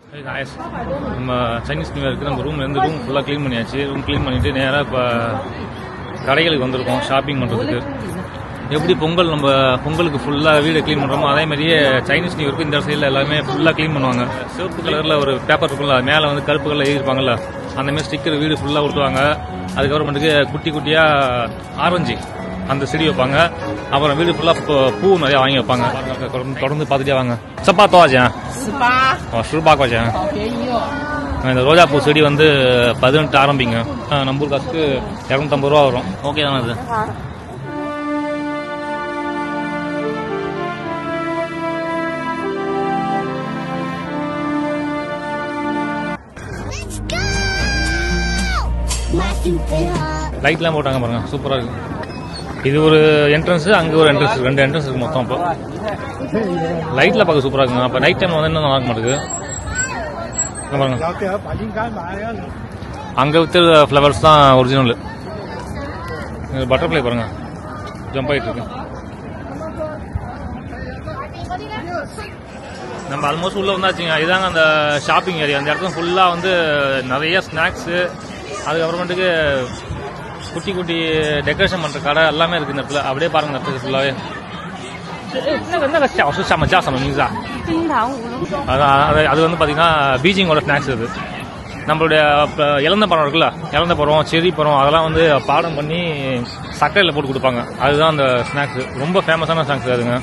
நம்ம Chinese new இயருக்கு நம்ம ரூம் ஃபுல்லாக க்ளீன் பண்ணியாச்சு. ரூம் க்ளீன் பண்ணிட்டு நேராக இப்போ கடைகளுக்கு வந்திருக்கோம் ஷாப்பிங் பண்ணுறதுக்கு. எப்படி பொங்கலுக்கு ஃபுல்லாக வீடு க்ளீன் பண்ணுறோமோ அதே மாதிரியே சைனீஸ் நியூ இயருக்கு இந்த சைடில் எல்லாமே ஃபுல்லாக க்ளீன் பண்ணுவாங்க. சிவப்பு கலரில் ஒரு பேப்பர் இருக்கும்ல, மேலே வந்து கருப்பு கலரில் எழுதிருப்பாங்கல்ல, அந்தமாதிரி ஸ்டிக்கர் வீடு ஃபுல்லாக விட்டுவாங்க. அதுக்கப்புறமேட்டுக்கு குட்டி குட்டியாக ஆரஞ்சு அந்த செடி வைப்பாங்க. அப்புறம் வீடு ஃபுல்லாக பூ நிறையா வாங்கி வைப்பாங்க. தொடர்ந்து பார்த்துட்டே வாங்க. சப்பா தோவாச்சேன் சுருபாக்குவாச்சேன். இந்த ரோஜா பூ செடி வந்து 18 ஆரம்பிங்க. நம்பூர் காசுக்கு 250 ரூபா வரும். ஓகே தானே அது? லைட்லாம் போட்டாங்க பாருங்க, சூப்பராக இருக்கு. இது ஒரு என்ட்ரன்ஸ், அங்கே ஒரு என்ட்ரன்ஸ், 2 என்ட்ரன்ஸ் இருக்கு மொத்தம். இப்போ லைட்ல பார்க்க சூப்பராக இருக்குங்க. அப்போ நைட் டைம் வந்து இன்னும் பார்க்க மாட்டேங்குது பாருங்க. அங்கே வித்து ஃப்ளவர்ஸ் தான் ஒரிஜினல். பட்டர்ஃப்ளை பாருங்க, ஜம்ப் ஆகிட்டு இருக்கு. நம்ம ஆல்மோஸ்ட் உள்ள வந்தாச்சுங்க. இதாங்க அந்த ஷாப்பிங் ஏரியா. அந்த இடத்துல ஃபுல்லாக வந்து நிறைய ஸ்நாக்ஸு, அதுக்கப்புறமேட்டுக்கு குட்டி குட்டி டெக்கரேஷன் பண்ணுற கடை எல்லாமே இருக்குது இந்த இடத்துல. அப்படியே பாருங்க இந்த இடத்துக்கு ஃபுல்லாகவே. அது வந்து பார்த்தீங்கன்னா பீஜிங்கோட ஸ்நாக்ஸ். அது நம்மளுடைய இலந்த பழம் இருக்குல்ல, இலந்த பழம், செரி பழம், அதெல்லாம் வந்து பாடம் பண்ணி சர்க்கரையில் போட்டு கொடுப்பாங்க. அதுதான் அந்த ஸ்நாக்ஸ். ரொம்ப ஃபேமஸான ஸ்நாக்ஸ் அதுங்க.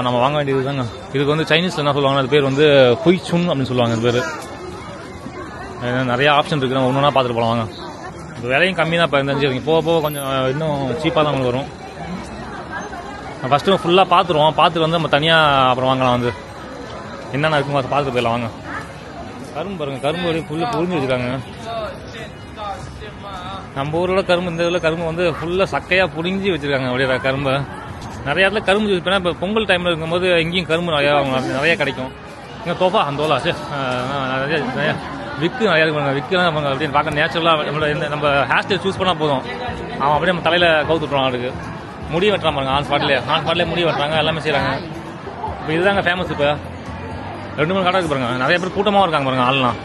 நம்ம வாங்க வேண்டியது தாங்க. இதுக்கு வந்து சைனீஸில் என்ன சொல்லுவாங்க, அது பேர் வந்து ஹுய் சுன் அப்படின்னு சொல்லுவாங்க. அது பேர் நிறைய ஆப்ஷன் இருக்குது. நம்ம ஒன்று ஒன்றா பார்த்துட்டு போகலாம் வாங்க. இப்போ விலையும் கம்மி தான். இப்போ தெரிஞ்சுருங்க, போக போக கொஞ்சம் இன்னும் சீப்பாக தான் உங்களுக்கு வரும். ஃபஸ்ட்டு ஃபுல்லாக பார்த்துட்டு வந்து நம்ம தனியாக அப்புறம் வாங்கலாம். வந்து என்னென்ன இருக்குமோ அதை பார்த்துட்டு போயிடலாம் வாங்க. கரும்பு பாருங்க, கரும்பு வரையும் ஃபுல்லாக புரிஞ்சு வச்சுருக்காங்க. நம்ம ஊரோட கரும்பு, இந்த இதில் கரும்பு வந்து ஃபுல்லாக சக்கையாக புரிஞ்சு வச்சுருக்காங்க. அப்படியே கரும்பை நிறைய இடத்துல கரும்பு யூஸ் பண்ணால் இப்போ பொங்கல் டைமில் இருக்கும்போது எங்கேயும் கரும்பு நிறையா கிடைக்கும். இங்கே தோப்பா அந்த தோலா நிறைய விக்கு நிறையா இருக்கு. விக்குலாம் அப்படின்னு பார்க்க நேச்சுரலாக நம்ம ஹேர் ஸ்டைல் சூஸ் பண்ணால் போதும், அவன் அப்படியே நம்ம தலையில் கவுத்து விட்ருவான். அதுக்கு முடி வெட்டுறான் பாருங்க, ஆன் ஸ்பாட்லேயே முடி வெட்டுறாங்க, எல்லாமே செய்கிறாங்க. இப்போ இதுதாங்க ஃபேமஸ். இப்போ 2-3 கடை இருக்கு பாருங்க. நிறைய பேர் கூட்டமாக இருக்காங்க பாருங்க, ஆள்லாம்.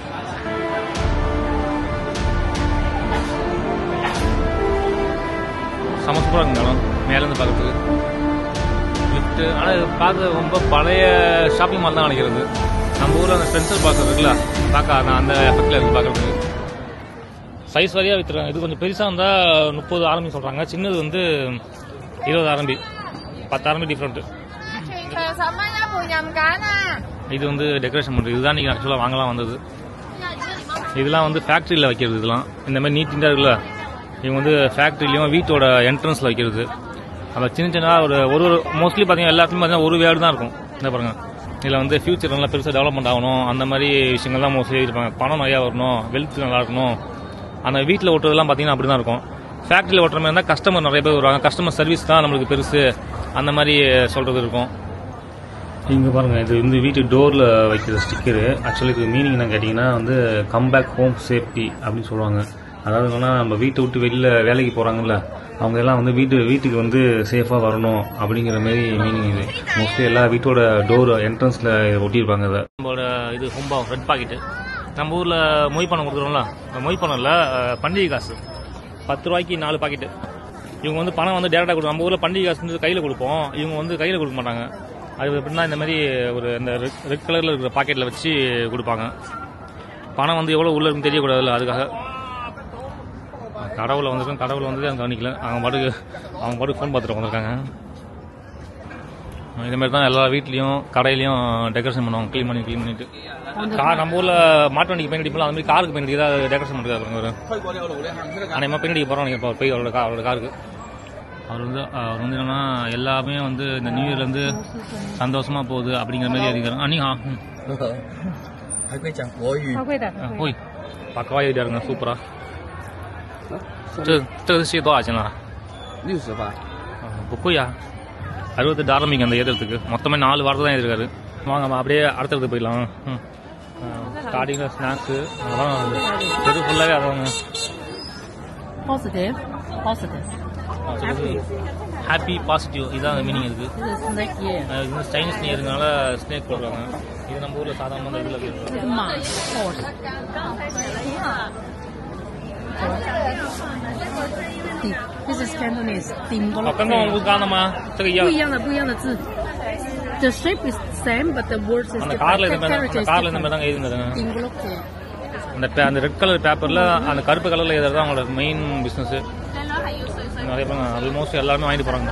சமசூப்பராக இருக்குங்க மேலேருந்து பார்க்கறதுக்கு. லிஃப்ட்டு ஆனால் பார்க்க ரொம்ப பழைய ஷாப்பிங் மால் தான் நினைக்கிறது. நம்ம ஊரில் அந்த ஸ்பென்சர் பாக்ஸ் இருக்குல்ல, பார்க்க அந்த எஃபெக்டில் இருக்குது பார்க்குறதுக்கு. சைஸ் வரையாக விற்றுறாங்க. இது கொஞ்சம் பெருசாக இருந்தால் 30 ஆரம்பி சொல்கிறாங்க. சின்னது வந்து 20 ஆரம்பி, 10 ஆரம்பி டிஃப்ரெண்ட்டு. இது வந்து டெக்கரேஷன் பண்ணுறது. இதுதான் நீங்கள் ஆக்சுவலாக வாங்கலாம் வந்தது. இதெல்லாம் வந்து ஃபேக்ட்ரியில் வைக்கிறது. இதெல்லாம் இந்த மாதிரி நீட்டாக இருக்குல்ல, இவங்க வந்து ஃபேக்ட்ரிலையும் வீட்டோட என்ட்ரன்ஸில் வைக்கிறது. அந்த சின்ன ஒரு மோஸ்ட்லி பார்த்தீங்கன்னா எல்லாத்துலையும் பார்த்தீங்கன்னா ஒரு வேர்டு தான் இருக்கும். என்ன பாருங்க, இதில் வந்து ஃபியூச்சர் நல்லா பெருசாக டெவலப்மெண்ட் ஆகணும், அந்த மாதிரி விஷயங்கள் தான் மோஸ்ட்லி இருப்பாங்க. பணம் நிறையா வரணும், வெல்த் நல்லா இருக்கணும். அந்த வீட்டில் ஓட்டுறதுலாம் பார்த்தீங்கன்னா அப்படி தான் இருக்கும். ஃபேக்ட்ரியில் ஓட்டுற மாதிரி இருந்தால் கஸ்டமர் நிறைய பேர் வருவாங்க. கஸ்டமர் சர்வீஸ் தான் நம்மளுக்கு பெருசு, அந்த மாதிரி சொல்கிறது இருக்கும். இங்கே பாருங்கள், இது வந்து வீட்டு டோரில் வைக்கிற ஸ்டிக்கரு. ஆக்சுவலி இது மீனிங் என்ன கேட்டிங்கன்னா வந்து கம்பேக் ஹோம் சேஃப்டி அப்படின்னு சொல்லுவாங்க. அதாவது என்னன்னா, நம்ம வீட்டை விட்டு வெளியில் வேலைக்கு போகிறாங்கல்ல, அவங்க எல்லாம் வந்து வீட்டுக்கு வந்து சேஃபாக வரணும் அப்படிங்கிற மாதிரி மீனிங். இது மோஸ்ட்லி எல்லா வீட்டோட டோர் என்ட்ரன்ஸில் ஒட்டியிருப்பாங்க. அதை நம்மளோட இது ஹோம்பா ரெட் பாக்கெட்டு. நம்ம ஊரில் மொய் பணம் கொடுக்குறோம்ல, மொய் பணம்ல பண்டிகை காசு 10 ரூபாய்க்கு 4 பாக்கெட்டு. இவங்க வந்து பணம் வந்து டேரெக்டாக கொடுக்கும். நம்ம ஊரில் பண்டிகை காசு வந்து கையில் கொடுப்போம், இவங்க வந்து கையில் கொடுக்க மாட்டாங்க. அது எப்படின்னா இந்த மாதிரி ஒரு இந்த ரெட் கலரில் இருக்கிற பாக்கெட்டில் வச்சு கொடுப்பாங்க. பணம் வந்து எவ்வளோ உள்ளே இருக்குன்னு தெரியக்கூடாதுல்ல, அதுக்காக. கடவுளை வந்திருக்கோம், கடவுளை வந்து அவங்க கவனிக்கல, அவங்க பாட்டுக்கு ஃபோன் பார்த்துட்டு வந்திருக்காங்க. இதுமாதிரி தான் எல்லா வீட்லேயும் கடையிலையும் டெக்கரேஷன் பண்ணுவாங்க, க்ளீன் பண்ணிட்டு. நம்ம ஊரில் மாட்டு வண்டிக்கு பெயிண்ட் அடிப்போம், அது மாதிரி காருக்கு பெயிண்ட் அடிக்க தான் டெக்கரேஷன் பண்ணுறாங்க. ஆனால் பெயிண்ட் அடிக்க போகிறோம் நீங்கள் போய் அவரோட காருக்கு. அவர் வந்து என்னன்னா எல்லாமே வந்து இந்த நியூ இயர்லேருந்து சந்தோஷமாக போகுது அப்படிங்கிற மாதிரி இருக்கிறாங்க. ஓய் பக்கவா எழுதியாருங்க, சூப்பராக. 这个是多少钱了？60吧。不贵啊，68 ஆரம்பிங்க அந்த ஏதுறதுக்கு. மொத்தமே 4 வாரத்தை தான் எழுதிருக்காரு. வாங்க அப்படியே அடுத்தடுத்து போயிடலாம். ஸ்டார்டிங்கில் ஸ்நாக்ஸு அதெல்லாம் எது ஃபுல்லாகவே அதாங்க. ஹாப்பி பாசிட்டிவ் இதான் மீனிங் இருக்குது. சைனீஸ் நியூ இயர்னால ஸ்னேக் போடுறாங்க. இது நம்ம ஊரில் சாதாரண இதில்这是马 horse。This is Cantonese. 刚刚我们看了吗？这个一样。不一样的字。The shape is same, but the words is different. கார்ல இந்த மாதிரி தான் எழுதுனதுங்க. அந்த ரெட் கலர் பேப்பர்ல அந்த கருப்பு கலர்ல எழுதுறது அவங்களோட மெயின் பிசினஸ். நிறைய பேர் ஆல்மோஸ்ட் எல்லாருமே வாங்கிட்டு போறாங்க.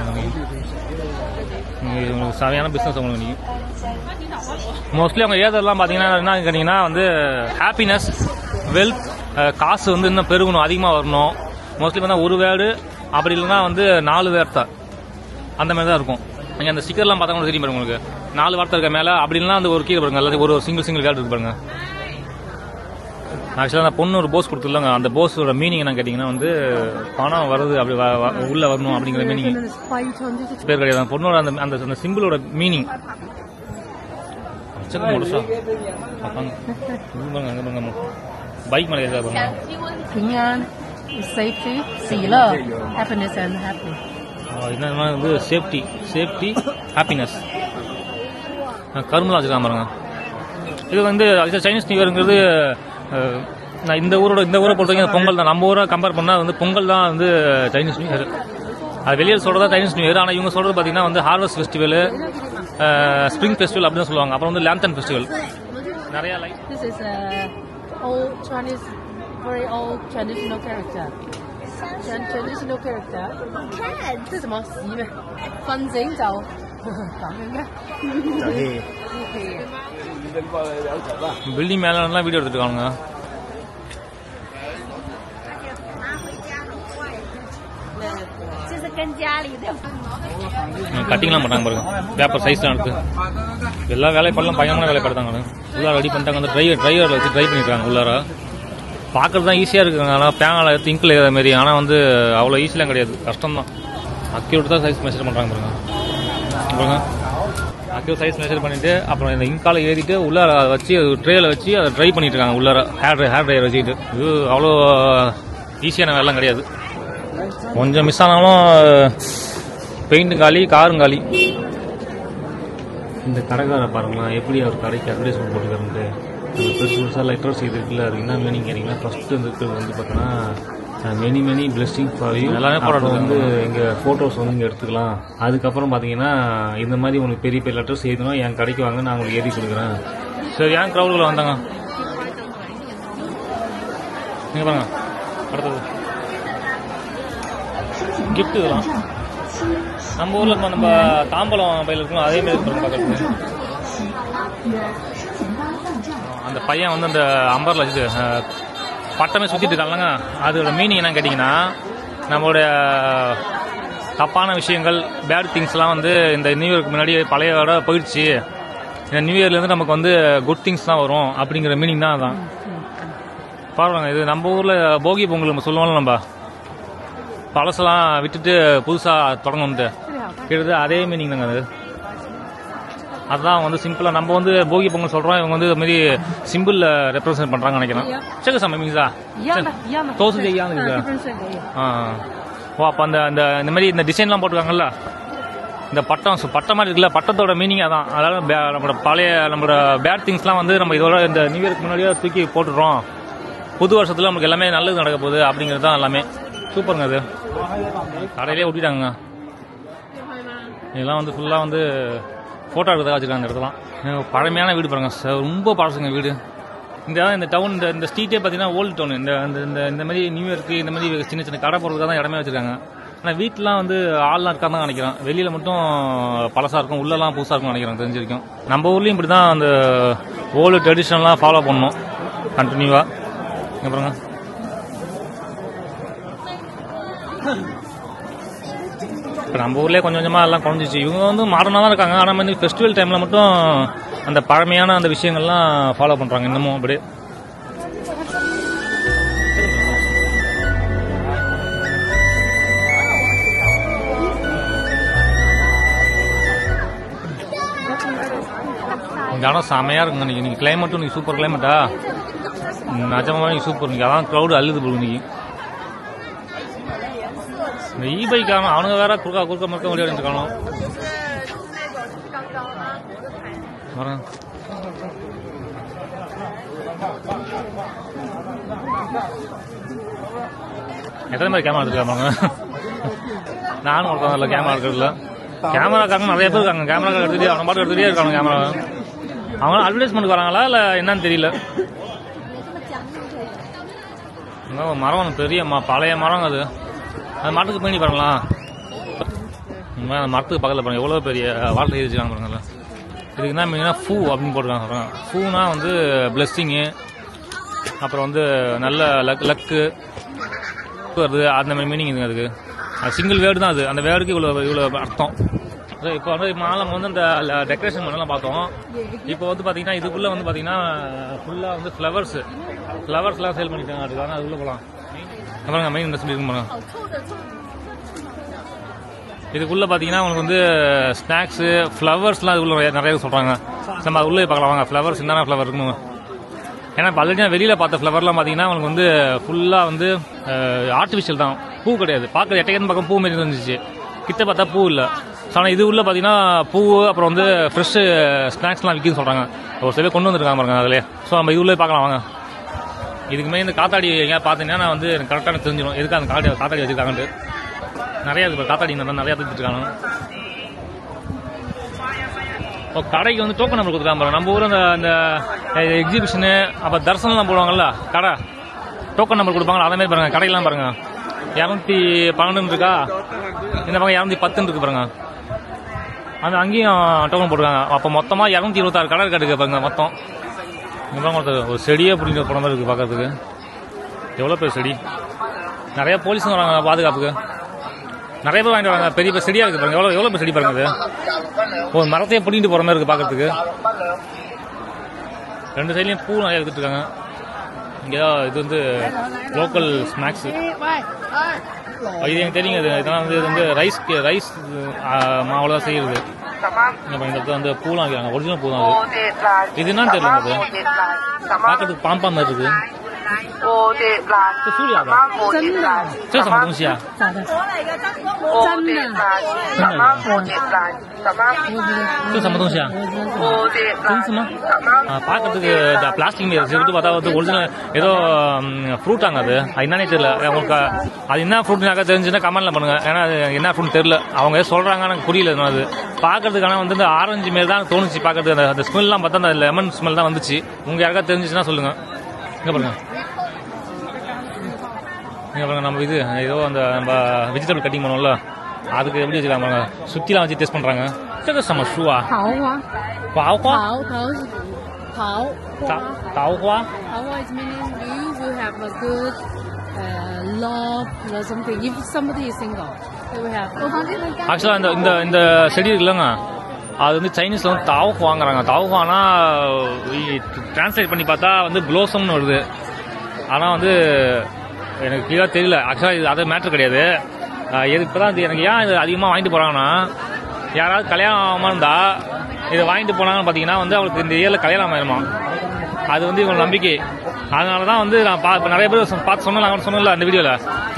சரியான பிசினஸ் உங்களுக்கு நீங்க. மோஸ்ட்லி அவங்க எழுதுறதுலாம் பாத்தீங்கன்னா என்ன கேட்டீங்கன்னா வந்து ஹாப்பினஸ், வெல்த், காசு வந்து இன்னும் பெருகணும், அதிகமா வரணும். மோஸ்ட்லி பார்த்தா ஒரு வேர்டு அப்படி இல்லைன்னா வந்து 4 வார்த்தை அந்த மாதிரி தான் இருக்கும். நீங்க அந்த ஸ்டிக்கர்லாம் பார்த்தா கூட தெரியும் பாருங்க உங்களுக்கு. 4 வார்த்தை இருக்க மேல அப்படி இல்லைன்னா அந்த ஒரு கீழே பாருங்க, எல்லாத்தையும் ஒரு சிங்கிள் வேர்டு இருக்கு பாருங்க. ஆக்சுவலாக அந்த பொண்ணு ஒரு போஸ் கொடுத்துருந்தாங்க. அந்த போஸோட மீனிங் என்ன கேட்டிங்கன்னா வந்து பணம் வருது அப்படி உள்ள வரணும் அப்படிங்கிற மீனிங் பேர் கிடையாது. அந்த பொண்ணோட அந்த அந்த சிம்பிளோட மீனிங் பைக் மேலே எழுதா பாருங்க.平安 safety 喜乐 happiness and happy. என்ன வந்து சேஃப்டி ஹாப்பினஸ் கரும்புலாம் வச்சுருக்காங்க பாருங்க. இது வந்து சைனீஸ் நியூ இயருங்கிறது நான் இந்த ஊரை பொறுத்த வரைக்கும் பொங்கல் தான். நம்ம ஊரை கம்பேர் பண்ணால் வந்து பொங்கல் தான் வந்து சைனீஸ் நியூ இயர். அது வெளியே சொல்கிறதா சைனீஸ் நியூ இயர். ஆனால் இவங்க சொல்கிறது பார்த்தீங்கன்னா வந்து ஹார்வெஸ்ட் ஃபெஸ்டிவல், ஸ்ப்ரிங் ஃபெஸ்டிவல் அப்படின்னு சொல்லுவாங்க. அப்புறம் வந்து லேண்டன் ஃபெஸ்டிவல் நிறைய like. This is old Chinese, very old traditional character. Traditional character. 看这什么洗咩？瞓醒就咁樣咩？பில்டிங் மேலாம் வீடியோ எடுத்துட்டு இருக்காங்க. கட்டிங்லாம் பண்ணாங்க பாருங்க. பேப்பர் சைஸ்லாம் எடுத்து எல்லா வேலைப்பாடெல்லாம் பயங்கரமான வேலைப்பாடுதாங்க. உள்ளார ரெடி பண்ணிட்டாங்க. அந்த ட்ரைவர் வச்சு ட்ரை பண்ணிருக்காங்க. உள்ளார பார்க்கறது தான் ஈஸியாக இருக்குங்க. ஆனால் பேனல் எடுத்து இங்கில் எழுத மாரி. ஆனால் வந்து அவ்வளோ ஈஸிலாம் கிடையாது, கஷ்டம் தான். அக்யூரேட் தான் சைஸ் மெஷர் பண்ணுறாங்க பாருங்க. பாருங்க அக்யூரேட் சைஸ் மெஷர் பண்ணிட்டு அப்புறம் இந்த இங்கால ஏறிட்டு உள்ளார வச்சு ட்ரேல வச்சு அதை ட்ரை பண்ணிட்டு இருக்காங்க. உள்ளார ஹேர் ட்ரையர் வச்சுக்கிட்டு. இது அவ்வளோ ஈஸியான வேலைலாம் கிடையாது. கொஞ்சம் மிஸ் ஆனாலும் பெயிண்ட்டும் காலி, காரும் காலி. இந்த கடைக்காரை பாருங்களா எப்படி அவர் கடைக்கு அட்வர்டைஸ்மெண்ட் போட்டுக்காருன்ட்டு. பெருசாக லெட்டர்ஸ் இது இருக்குல்ல, அது என்ன மீனிங் கேட்டிங்கன்னா ஃபர்ஸ்ட் இருக்கிறது வந்து பார்த்தோன்னா மெனி பிளெஸிங் ஃபார் யூ. எல்லாமே போராட்டம் வந்து இங்கே ஃபோட்டோஸ் வந்து இங்கே எடுத்துக்கலாம். அதுக்கப்புறம் பார்த்தீங்கன்னா இந்த மாதிரி உங்களுக்கு பெரிய லெட்டர்ஸ் எழுதணும், என் கடைக்கு வாங்க, நான் உங்களுக்கு எழுதி கொடுக்குறேன். சரி, ஏன் க்ரௌடில் வந்தாங்க நீங்கள் பாருங்க. அடுத்தது கிஃப்ட். இதெல்லாம் நம்ம ஊரில் நம்ம தாம்பலம் பையில் இருக்கணும், அதே மாதிரி இருக்கணும் பார்க்கறது. அந்த பையன் வந்து அந்த அம்பரில் வச்சு பட்டமே சுற்றிட்டு இருக்காங்க. அதோட மீனிங் என்னன்னு கேட்டிங்கன்னா நம்மளுடைய தப்பான விஷயங்கள், பேட் திங்ஸ்லாம் வந்து இந்த நியூ இயருக்கு முன்னாடி பழையோட போயிடுச்சு. இந்த நியூ இயர்லேருந்து நமக்கு வந்து குட் திங்ஸ் தான் வரும் அப்படிங்கிற மீனிங் தான். அதான் பாருங்க. இது நம்ம ஊரில் போகி பொங்கல் நம்ம சொல்லுவோம்ல, நம்ம பழசெல்லாம் விட்டுட்டு புதுசாக தொடங்கணும்ட்டு கிட்டது அதே மீனிங் தாங்க. அது அதுதான் வந்து சிம்பிளாக நம்ம வந்து போகி பொங்கல் சொல்கிறோம். இவங்க வந்து இது மாதிரி சிம்பிள் ரெப்ரசன்ட் பண்ணுறாங்கன்னு நினைக்கிறேன். சரி சார் மீனிங்ஸா தோசை ஓ அப்போ அந்த இந்த மாதிரி இந்த டிசைன்லாம் போட்டுருக்காங்கல்ல, இந்த பட்டம் மாதிரி இருக்குல்ல, பட்டத்தோட மீனிங் அதான். அதாவது நம்மளோட பேட் திங்ஸ்லாம் வந்து நம்ம இதோட இந்த நியூ இயருக்கு முன்னாடியே தூக்கி போட்டுடுறோம். புது வருஷத்தில் நமக்கு எல்லாமே நல்லது நடக்க போகுது அப்படிங்கிறது தான் எல்லாமே. சூப்பருங்க. அது கடையிலே ஒட்டிட்டாங்க. இதெல்லாம் வந்து ஃபுல்லாக வந்து ஃபோட்டோ எடுக்கிறதா வச்சுருக்காங்க. அந்த இடத்துலாம் பழமையான வீடு பாருங்க, ரொம்ப பழசுங்க வீடு. இந்த டவுன் இந்த ஸ்ட்ரீட்டே பார்த்தீங்கன்னா ஓல்டு டவுன். இந்த மாதிரி நியூ இயர்க்கு இந்த மாதிரி சின்ன கடை போடுறதுக்காக தான் இடமே வச்சுருக்காங்க. ஆனால் வீட்டிலாம் வந்து ஆள்லாம் இருக்கான்னு தான் நினைக்கிறேன். வெளியில் மட்டும் பழசாக இருக்கும், உள்ளெல்லாம் புதுசாக இருக்கும்னு நினைக்கிறேன். தெரிஞ்சிருக்கும். நம்ம ஊர்லேயும் இப்படி தான் அந்த ஓல்டு ட்ரெடிஷனல்லாம் ஃபாலோ பண்ணணும் கண்டினியூவாக. அப்புறங்க இப்போ நம்ம ஊர்லேயே கொஞ்சம் கொஞ்சமாக எல்லாம் குறைஞ்சிச்சு. இவங்க வந்து மாடர்னாக தான் இருக்காங்க. ஆனால் வந்து ஃபெஸ்டிவல் டைமில் மட்டும் அந்த பழமையான அந்த விஷயங்கள்லாம் ஃபாலோ பண்ணுறாங்க இன்னமும் அப்படியே. இந்த இடம் செமையாக இருக்குங்க. இன்னைக்கு கிளைமேட்டும் இன்னைக்கு சூப்பர் கிளைமேட்டா, நிஜமாக இன்னைக்கு சூப்பர். இன்னைக்கு அதான் க்ரௌடு அள்ளுது போகும் இன்னைக்கு. இந்த இ-பைக்கான அவனுங்க வேற குறுக்க மறுக்க விளையாடிட்டு இருக்கானோ. வரேன் எத்தனை மாதிரி கேமரா எடுத்துருக்காங்க? நானும் ஒருத்தவங்க கேமரா எடுக்கிறதுல. கேமராக்காரங்க நிறைய பேர் இருக்காங்க. கேமரா எடுத்துகிட்டே அவனை பாட்டு எடுத்துகிட்டே இருக்காங்க கேமரா. அவங்க அட்வர்டைஸ்மெண்ட் வராங்களா இல்லை என்னன்னு தெரியல. மரம் பெரிய பழைய மரம் அது. அந்த மரத்துக்கு பண்ணி பாருங்களா, அந்த மரத்துக்கு பக்கத்தில் பாருங்க எவ்வளோ பெரிய வாட்டர் ஏறிச்சுக்காங்க பாருங்களா. இதுக்கு என்ன மீனிங்னா ஃபூ அப்படின்னு போட்டுருக்காங்க. ஃபூனா வந்து பிளெஸ்ஸிங்கு, அப்புறம் வந்து நல்ல லக்கு வருது, அந்த மாதிரி மீனிங் இதுங்க. அதுக்கு அது சிங்கிள் வேர்டு தான். அது அந்த வேர்டுக்கு இவ்வளோ அர்த்தம். இப்போ வந்து நம்ம வந்து அந்த டெக்கரேஷன் பண்ணலாம் பார்த்தோம். இப்போ வந்து பார்த்தீங்கன்னா இதுக்குள்ளே வந்து பார்த்தீங்கன்னா ஃபுல்லாக வந்து ஃப்ளவர்ஸ்லாம் சேல் பண்ணிட்டாங்க. அதுக்காக அதுக்குள்ளே போகலாம். அப்புறம் மெயின் இண்டஸ்ட்ரி இருக்குமா இதுக்குள்ளே பார்த்தீங்கன்னா உங்களுக்கு வந்து ஸ்நாக்ஸு ஃப்ளவர்ஸ்லாம் அதுக்குள்ளே நிறைய சொல்கிறாங்க. நம்ம அது உள்ளே பார்க்கலாம் வாங்க. ஃப்ளவர்ஸ் என்னென்ன ஃப்ளவர் இருக்குன்னு. ஏன்னா இப்போ ஆல்ரெடி வெளியில் பார்த்த ஃப்ளவர்லாம் பார்த்தீங்கன்னா உங்களுக்கு வந்து ஃபுல்லாக வந்து ஆர்டிஃபிஷியல் தான், பூ கிடையாது. பார்க்குற எட்டைக்கன்னு பக்கம் பூ மாரி இருந்துச்சு, கிட்ட பார்த்தா பூ இல்லை. ஸோ ஆனால் இது உள்ள பார்த்தீங்கன்னா பூ, அப்புறம் வந்து ஃப்ரெஷ்ஷு ஸ்நாக்ஸ்லாம் விற்கிதுன்னு சொல்கிறாங்க. ஒரு சில கொண்டு வந்துருக்காங்க பாருங்க அதிலே. ஸோ நம்ம இது உள்ளே பார்க்கலாம் வாங்க. இதுக்கு மேலே இந்த காத்தாடி எங்கேயா பார்த்தீங்கன்னா நான் வந்து எனக்கு கரெக்டாக தெரிஞ்சிடும் எதுக்கு அந்த காத்தாடி வச்சுருக்காங்கன்ட்டு. நிறையா இருக்குது காத்தாடி நிறையா தெரிஞ்சுருக்காங்க. இப்போ கடைக்கு வந்து டோக்கன் நம்பர் கொடுத்துருக்காங்க பாருங்க. நம்ம ஊர் அந்த எக்ஸிபிஷனு அப்போ தரிசனம்லாம் போடுவாங்கல்ல கடை, டோக்கன் நம்பர் கொடுப்பாங்களா அதே மாதிரி பாருங்க. கடையெல்லாம் பாருங்க 212 இருக்கா, இந்த பக்கம் 210 இருக்கு பாருங்க. அந்த அங்கேயும் டோக்கன் போட்டுருக்காங்க. அப்போ மொத்தமாக 226 கடை இருக்கு பாருங்க மொத்தம். இங்கே பாருங்க ஒரு செடியே பிடிக்கிற போன மாதிரி இருக்குது பார்க்கறதுக்கு. எவ்வளோ பெரிய செடி. நிறைய போலீஸுங்க வராங்க பாதுகாப்புக்கு. நிறைய பேர் வாங்கிட்டு வராங்க. பெரிய பெரிய செடியாக இருக்குது பாருங்க. எவ்வளோ பெரிய செடி பாருங்க. அது ஒரு மரத்தையே பிடிக்கிட்டு போகிற மாதிரி இருக்குது பார்க்கறதுக்கு. 2 சைட்லையும் பூ நிறைய எடுத்துட்டு இருக்காங்க. இங்கே இது வந்து லோக்கல் ஸ்நாக்ஸு. இது எனக்கு தெரியுங்க. இதெல்லாம் வந்து இது வந்து ரைஸ் மாவில் தான் செய்யுது. இந்த இடத்துல வந்து பூலாம் வைக்கிறாங்க. ஒரிஜினல் பூ தான் அது. இது என்னன்னு தெரியல. அது பார்க்கறதுக்கு பாம்பா மாதிரி இருக்குது. 这塑料的，真的？这什么东西啊？咋的？真的？这什么东西啊？真是吗？பார்க்கறதுக்கு பிளாஸ்டிக் மாதிரி இருக்கு. பார்த்தா வந்து ஒரிஜினல் ஏதோ ஃப்ரூட்டாங்க. அது என்னன்னே தெரியல. உங்களுக்கு அது என்ன ஃப்ரூட்னாக்கா தெரிஞ்சுன்னா கமெண்ட்ல பண்ணுங்க. ஏன்னா அது என்ன ஃப்ரூட் தெரியல. அவங்க சொல்றாங்க எனக்கு புரியல. அது பார்க்கறதுக்கான வந்து இந்த ஆரஞ்சு மாரி தான் தோணுச்சு பார்க்கறதுக்கு. அந்த ஸ்மெல்லாம் பார்த்தா அந்த லெமன் ஸ்மெல் தான் வந்துச்சு. உங்க யாருக்கா தெரிஞ்சிச்சுன்னா சொல்லுங்க. இங்க பாருங்க, இங்க பாருங்க. நம்ம இது ஏதோ அந்த நம்ம வெஜிடபிள் கட்டிங் பண்ணுவோம்ல, அதுக்கு எப்படி வச்சுக்கலாம் பாருங்க. சுத்திலாம் வச்சு test பண்றாங்க.这个什么树啊？桃花。桃花 is meaning you will have a good love or something. If somebody is single, they will have. ஆக்சுவலா இந்த செடி இருக்குல்லங்க, அது வந்து சைனீஸ்ல வந்து தாவுவாங்கிறாங்க. தாவுவானா டிரான்ஸ்லேட் பண்ணி பார்த்தா வந்து ப்ளோசம்னு வருது. ஆனால் வந்து எனக்கு கிளியராக தெரியல. ஆக்சுவலாக இது அது மேட்ரு கிடையாது. இப்போதான் இது எனக்கு ஏன் இது அதிகமாக வாங்கிட்டு போகிறாங்கன்னா, யாராவது கல்யாணம் ஆகாமல் இருந்தால் இதை வாங்கிட்டு போனாங்கன்னு பார்த்தீங்கன்னா வந்து அவங்களுக்கு இந்த இயரில் கல்யாணம் ஆயிருமா. அது வந்து இவங்க நம்பிக்கை. அதனால தான் வந்து நான் நிறைய பேர் பார்த்து சொன்னல அந்த வீடியோவில்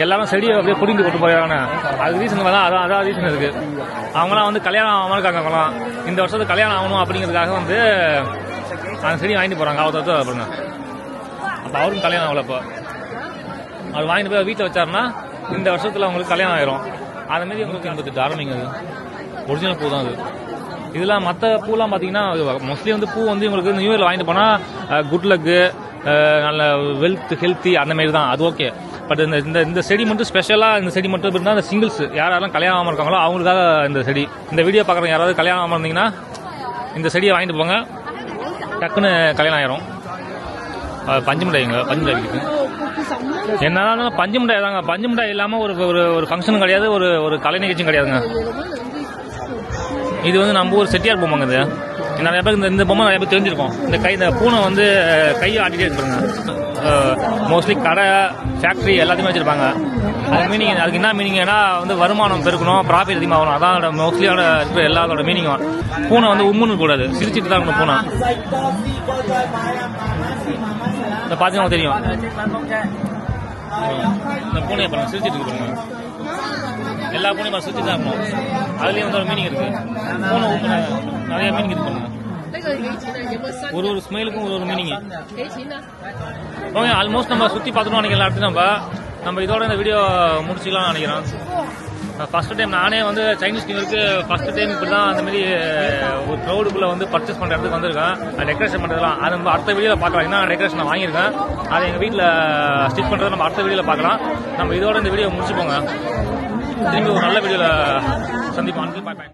எல்லாரும் செடியை அப்படியே குடிந்து கொண்டு போயிடறாங்க. அது ரீசன் தான். அதான் ரீசன் இருக்குது. அவங்களாம் வந்து கல்யாணம் ஆகாமல் இருக்காங்க. அவங்களாம் இந்த வருஷத்துக்கு கல்யாணம் ஆகணும் அப்படிங்கிறதுக்காக வந்து அந்த செடி வாங்கிட்டு போகிறாங்க. அவர்த்து பாருங்க. அப்போ அவருக்கும் கல்யாணம் ஆகல. இப்போ அவர் வாங்கிட்டு போய் வீட்டில் வச்சாருன்னா இந்த வருஷத்தில் அவங்களுக்கு கல்யாணம் ஆயிரும். அதுமாரி உங்களுக்கு 88 ஆரம்பிங்க. ஒரிஜினல் பூ தான் அது. இதெல்லாம் மற்ற பூலாம் பார்த்தீங்கன்னா மோஸ்ட்லி வந்து பூ வந்து உங்களுக்கு நியூ இயரில் வாங்கிட்டு போனால் குட் லக்கு, நல்ல வெல்த், ஹெல்த்தி அந்த மாதிரி தான். அது ஓகே. பட் இந்த செடி மட்டும் ஸ்பெஷலாக இந்த செடி மட்டும் இருந்தால் அந்த சிங்கிள்ஸ் யாரெல்லாம் கல்யாணம் ஆகாமல் இருக்காங்களோ அவங்களுக்காக இந்த செடி. இந்த வீடியோ பார்க்குறவங்க யாராவது கல்யாணம் ஆகாமல் இருந்தீங்கன்னா இந்த செடியை வாங்கிட்டு போங்க. டக்குன்னு கல்யாணம் ஆயிரும். பஞ்சு மிட்டாய்ங்க, பஞ்சு மிட்டாய் இருக்குது. என்னன்னா பஞ்சு மிட்டாய் தாங்க. பஞ்சு மிட்டாய் இல்லாமல் ஒரு ஃபங்க்ஷனும் கிடையாது, ஒரு கலை நிகழ்ச்சியும் கிடையாதுங்க. இது வந்து நம்ம ஒரு செட்டியார் பொம்மைங்க. இது நிறைய பேருக்கு இந்த பொம்மை நிறைய பேர் தெரிஞ்சிருக்கோம். இந்த பூனை வந்து கையை ஆட்டிகிட்டே இருப்பாங்க. மோஸ்ட்லி கடை, ஃபேக்ட்ரி எல்லாத்தையுமே வச்சுருப்பாங்க. அது மீனிங், அதுக்கு என்ன மீனிங்னா வந்து வருமானம் பெருக்கணும், ப்ராஃபிட் அதிகமாக வரும். அதான் மோஸ்ட்லியோட இருக்கிற எல்லாத்தோட மீனிங்கும். பூனை வந்து உம்முன்னு கூடாது, சிரிச்சிட்டு தான் இருக்கணும் பூனை. இந்த பார்த்தீங்கன்னா தெரியும். இந்த பூனையை பாருங்க, சிரிச்சிட்டு இருக்கு பாருங்க. எல்லா பூனையும் சிரிச்சிட்டு தான் இருக்கணும். அதுலேயும் வந்து ஒரு மீனிங் இருக்கு. பூனை உம்முன்னு நிறைய மீனிங் இது பண்ணுங்க. 这个给钱的，有没有三？ஒரு ஸ்மைலுக்கும் ஒரு மீனிங். 给钱呢？ ஓகே, ஆல்மோஸ்ட் நம்ம சுற்றி பார்த்துட்டோம் நினைக்கிறேன். எல்லாத்தையும் நம்ம இதோட இந்த வீடியோ முடிச்சிக்கலாம்னு நினைக்கிறேன். ஃபர்ஸ்ட் டைம் நானே வந்து சைனீஸ் நியூ இயருக்கு ஃபர்ஸ்ட் டைம் இப்படி தான் அந்த மாதிரி ஒரு க்ரௌடுக்குள்ள வந்து பர்ச்சேஸ் பண்ணுற இடத்துக்கு வந்திருக்கேன். டெக்கரேஷன் பண்ணுறதுலாம் அது நம்ம அடுத்த வீடியோவில் பார்க்கலாம். என்ன டெக்கரேஷன் நான் வாங்கியிருக்கேன், அதை எங்கள் வீட்டில் ஸ்டிச் பண்ணுறது நம்ம அடுத்த வீடியோவில் பார்க்கலாம். நம்ம இதோட இந்த வீடியோ முடிச்சுப்போங்க. திரும்பி ஒரு நல்ல வீடியோவில் சந்திப்போம். பாய் பாய்.